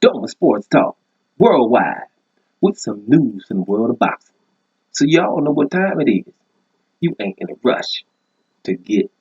Doing sports talk worldwide with some news from the world of boxing. So y'all know what time it is. You ain't in a rush to get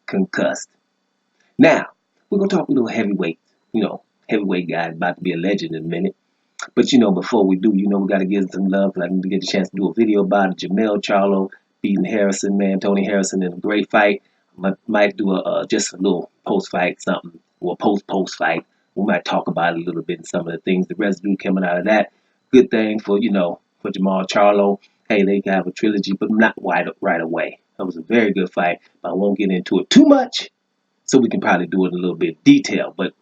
concussed. Now, we're gonna talk a little heavyweight. Heavyweight guy about to be a legend in a minute. But before we do, we gotta give some love. I need to get a chance to do a video about it. Jamel Charlo beating Harrison, man, Tony Harrison in a great fight. Might do just a little post fight something, or post fight. We might talk about it a little bit and some of the things, the residue coming out of that. Good thing for for Jamal Charlo. Hey, they can have a trilogy, but not right away. That was a very good fight, but I won't get into it too much. So we can probably do it in a little bit of detail. But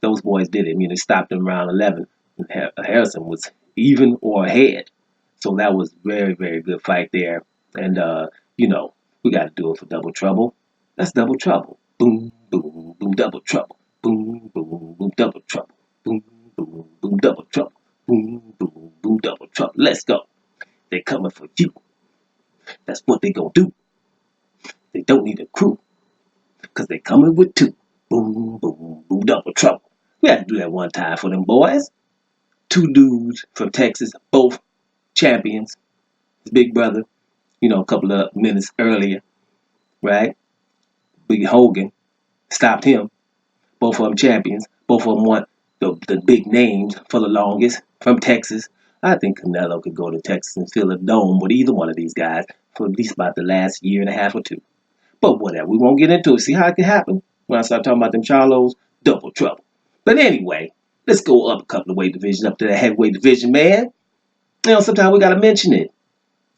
those boys did it. I mean, they stopped them around 11. Harrison was even or ahead. So that was very, very good fight there. And, we got to do it for Double Trouble. That's Double Trouble. Boom, boom, boom, Double Trouble. Boom, boom, boom, Double Trouble. Boom, boom, boom, Double Trouble. Boom, boom, boom, Double Trouble. Let's go. They coming for you. That's what they gonna do. They don't need a crew, because they coming with two. Boom, boom, boom, Double Trouble. We had to do that one time for them boys. Two dudes from Texas, both champions. His big brother, a couple of minutes earlier, right? Big Hogan stopped him. Both of them champions. Both of them want the big names for the longest from Texas. I think Canelo could go to Texas and fill a dome with either one of these guys for at least about the last year and a half or two. But whatever, we won't get into it. See how it can happen when I start talking about them Charlos? Double trouble. But anyway, let's go up a couple of weight divisions, up to the heavyweight division, man. Sometimes we got to mention it.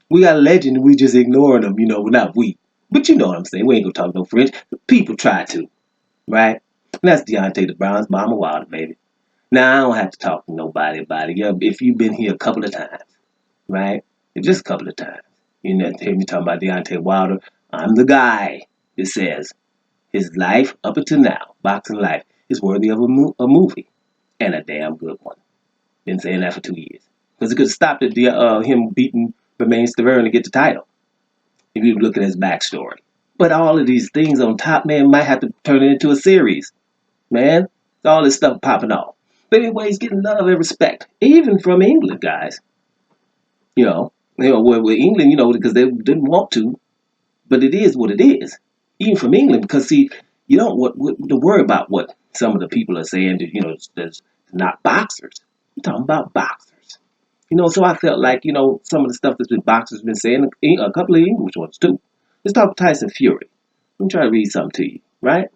We got a legend and we just ignoring them, not we. But you know what I'm saying. We ain't going to talk no French. People try to, right? And that's Deontay the Brown's Mama Wilder, baby. Now, I don't have to talk to nobody about it. If you've been here a couple of times, right? Just a couple of times. Hear me talking about Deontay Wilder. I'm the guy that says his life up until now, boxing life, is worthy of a movie. And a damn good one. Been saying that for 2 years. Because it could have stopped at him beating Romain Stavern to get the title. If you look at his backstory. But all of these things on top, man, might have to turn it into a series. Man, all this stuff popping off. But anyway, he's getting love and respect. Even from England, guys. With England, because they didn't want to. But it is what it is. Even from England, because see, you don't worry about what some of the people are saying. That's not boxers. I'm talking about boxers. So I felt like some of the stuff that's been boxers been saying. A couple of English ones too. Let's talk Tyson Fury. Let me try to read something to you. Right?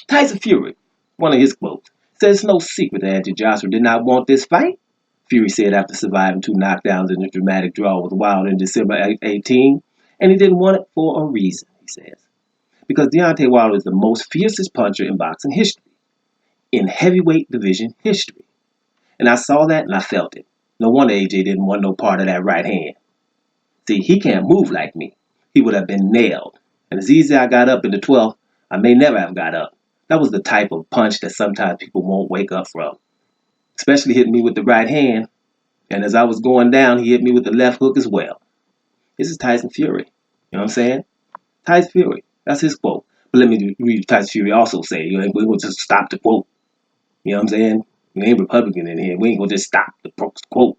Tyson Fury, one of his quotes, says it's no secret that Anthony Joshua did not want this fight. Fury said after surviving 2 knockdowns in a dramatic draw with Wilder in December 18, and he didn't want it for a reason, he says. Because Deontay Wilder is the most fiercest puncher in boxing history, in heavyweight division history. And I saw that and I felt it. No wonder AJ didn't want no part of that right hand. See, he can't move like me. He would have been nailed. And as easy as I got up in the 12th, I may never have got up. That was the type of punch that sometimes people won't wake up from. Especially hitting me with the right hand. And as I was going down, he hit me with the left hook as well. This is Tyson Fury. You know what I'm saying? Tyson Fury. That's his quote. But let me read Tyson Fury also say. We ain't going to just stop the quote. You know what I'm saying? We ain't Republican in here. We ain't going to just stop the quote.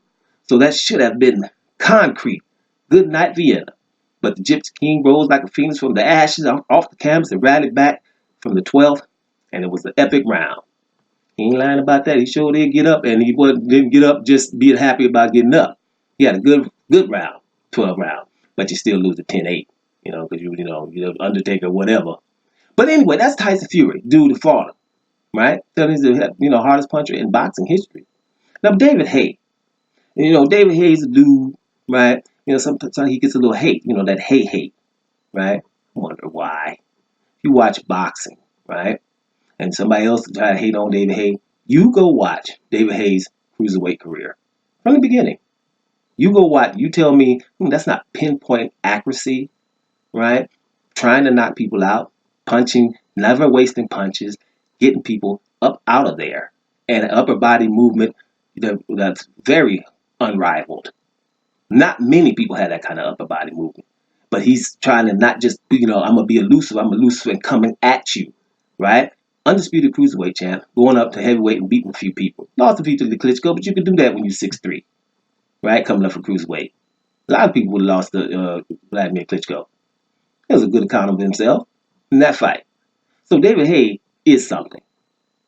So that should have been concrete. Good night, Vienna. But the Gypsy King rose like a phoenix from the ashes off the canvas and rallied back from the 12th. And it was an epic round. He ain't lying about that. He sure did get up, and he didn't get up just being happy about getting up. He had a good round, 12 round, but you still lose a 10-8, because you're Undertaker, whatever. But anyway, that's Tyson Fury, dude who fought him, right? So he's the hardest puncher in boxing history. Now David Haye, David Haye's a dude, right? Sometimes he gets a little hate, that hate, right? I wonder why. You watch boxing, right? And somebody else try to hate on David Haye, you go watch David Haye's cruiserweight career from the beginning. You go watch. You tell me that's not pinpoint accuracy, right? Trying to knock people out, punching, never wasting punches, getting people up out of there, and an upper body movement that's very unrivaled. Not many people have that kind of upper body movement, but he's trying to not just I'm gonna be elusive. I'm elusive and coming at you, right? undisputed cruiserweight champ, going up to heavyweight and beating a few people. Lost a few to the Klitschko, but you can do that when you're 6'3", right? Coming up for cruiserweight. A lot of people would have lost to Vladimir Klitschko. He was a good account of himself in that fight. So David Haye is something.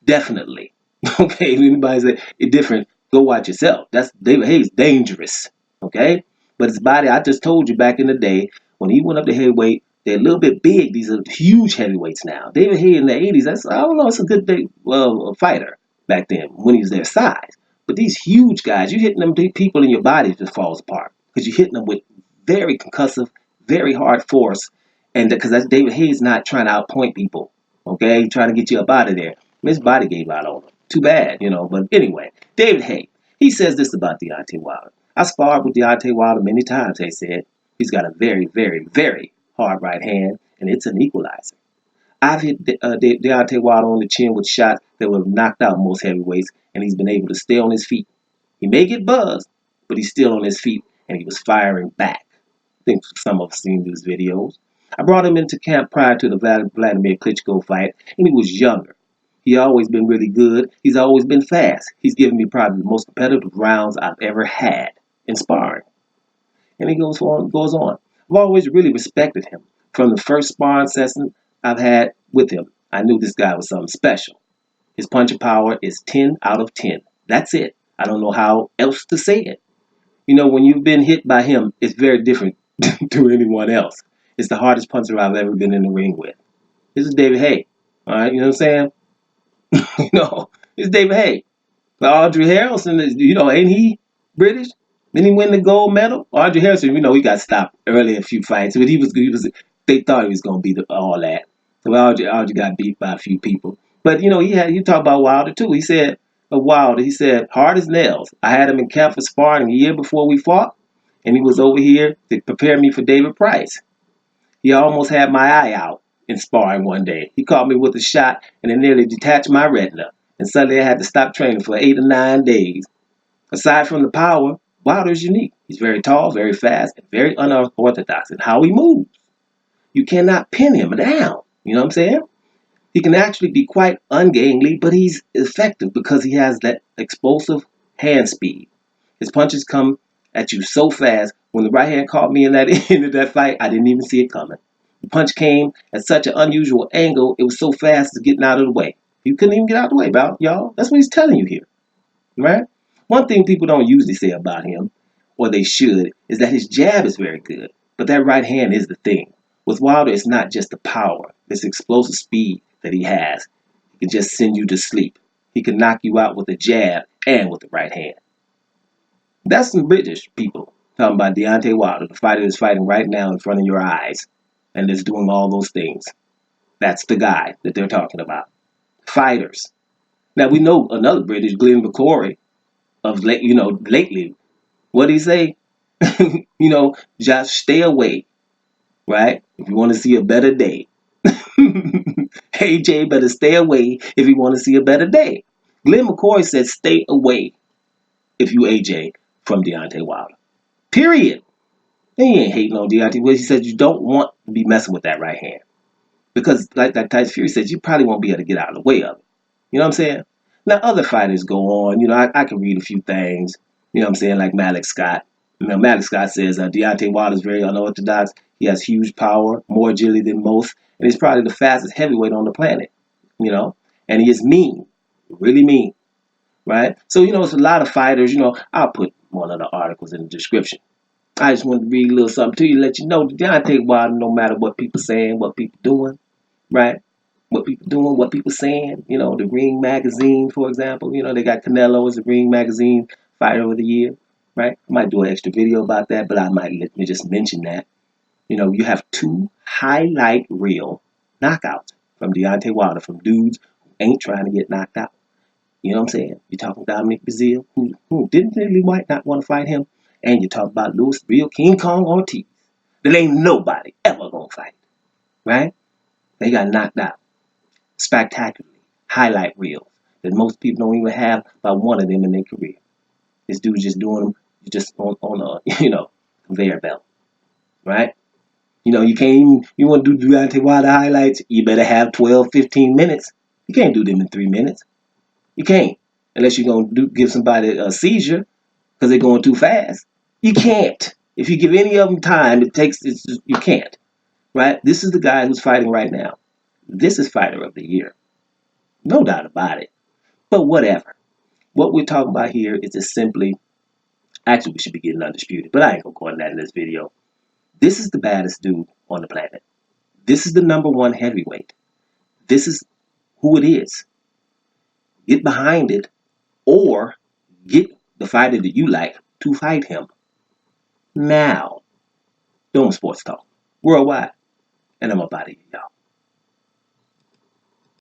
Definitely. Okay, if anybody say it's different, go watch yourself. That's David Haye's dangerous. Okay? But his body, I just told you back in the day, when he went up to heavyweight, they're a little bit big. These are huge heavyweights now. David Haye in the 80s, I don't know, it's a good fighter back then when he was their size. But these huge guys, you're hitting them people in your body, it just falls apart. Because you're hitting them with very concussive, very hard force. And because that's David Haye's not trying to outpoint people. Okay? He's trying to get you up out of there. His body gave out on him. Too bad, But anyway, David Haye, he says this about Deontay Wilder. I sparred with Deontay Wilder many times, Haye said. He's got a very, very, very hard right hand, and it's an equalizer. I've hit Deontay Wilder on the chin with shots that would have knocked out most heavyweights, and he's been able to stay on his feet. He may get buzzed, but he's still on his feet, and he was firing back. I think some of us seen these videos. I brought him into camp prior to the Vladimir Klitschko fight, and he was younger. He's always been really good. He's always been fast. He's given me probably the most competitive rounds I've ever had in sparring. And he goes on. I've always really respected him. From the first sparring session I've had with him, I knew this guy was something special. His punching power is 10 out of 10. That's it. I don't know how else to say it. When you've been hit by him, it's very different to anyone else. It's the hardest puncher I've ever been in the ring with. This is David Haye. All right, you know what I'm saying? It's David Haye. Audrey Harrelson is, ain't he British? Didn't he win the gold medal? Audrey Harrelson, he got stopped early in a few fights, but he was. They thought he was going to be all that. So Audrey got beat by a few people. But you talk about Wilder too. He said hard as nails. I had him in camp for sparring a year before we fought, and he was over here to prepare me for David Price. He almost had my eye out in sparring one day. He caught me with a shot, and it nearly detached my retina. And suddenly I had to stop training for 8 or 9 days. Aside from the power, Wilder is unique. He's very tall, very fast, and very unorthodox in how he moves. You cannot pin him down. You know what I'm saying? He can actually be quite ungainly, but he's effective because he has that explosive hand speed. His punches come at you so fast. When the right hand caught me in that end of that fight, I didn't even see it coming. The punch came at such an unusual angle, it was so fast to getting out of the way. You couldn't even get out of the way, y'all. That's what he's telling you here, right? One thing people don't usually say about him, or they should, is that his jab is very good. But that right hand is the thing. With Wilder, it's not just the power, this explosive speed that he has. He can just send you to sleep. He can knock you out with a jab and with the right hand. That's some British people talking about Deontay Wilder, the fighter that's fighting right now in front of your eyes and is doing all those things. That's the guy that they're talking about. Fighters. Now we know another British, Glenn McCory, lately. What did he say? Just stay away, right? If you want to see a better day. AJ better stay away if you want to see a better day. Glenn McCory said stay away if you AJ from Deontay Wilder. Period. He ain't hating on Deontay. Well, he said you don't want to be messing with that right hand. Because like that Tyson Fury said, you probably won't be able to get out of the way of it. You know what I'm saying? Now other fighters go on. I can read a few things. You know what I'm saying? Like Malik Scott. Malik Scott says Deontay Wilder is very unorthodox. He has huge power, more agility than most, and he's probably the fastest heavyweight on the planet. And he is mean, really mean, right? So it's a lot of fighters. I'll put one of the articles in the description. I just want to read a little something to you, let you know Deontay Wilder, no matter what people saying, what people doing, right? What people doing, what people saying. The Ring Magazine, for example. They got Canelo as the Ring Magazine Fighter of the Year, right? I might do an extra video about that, but I might let me just mention that. You have 2 highlight reel knockouts from Deontay Wilder, from dudes who ain't trying to get knocked out. You know what I'm saying? You're talking Dominic Breazeale, who didn't really might not want to fight him. And you talk about Louis Real King Kong Ortiz. That ain't nobody ever gonna fight, right? They got knocked out spectacularly. Highlight reels that most people don't even have about one of them in their career. This dude's just doing them just on a conveyor belt, right? You can't even, you want to do Deontay Wilder highlights, you better have 12, 15 minutes. You can't do them in 3 minutes. You can't. Unless you're going to give somebody a seizure because they're going too fast. You can't. If you give any of them time, you can't. Right? This is the guy who's fighting right now. This is fighter of the year. No doubt about it. But whatever. What we're talking about here is just simply, actually we should be getting undisputed, but I ain't gonna go on that in this video. This is the baddest dude on the planet. This is the #1 heavyweight. This is who it is. Get behind it, or get the fighter that you like to fight him. Now, doing sports talk worldwide, and I'm about to y'all.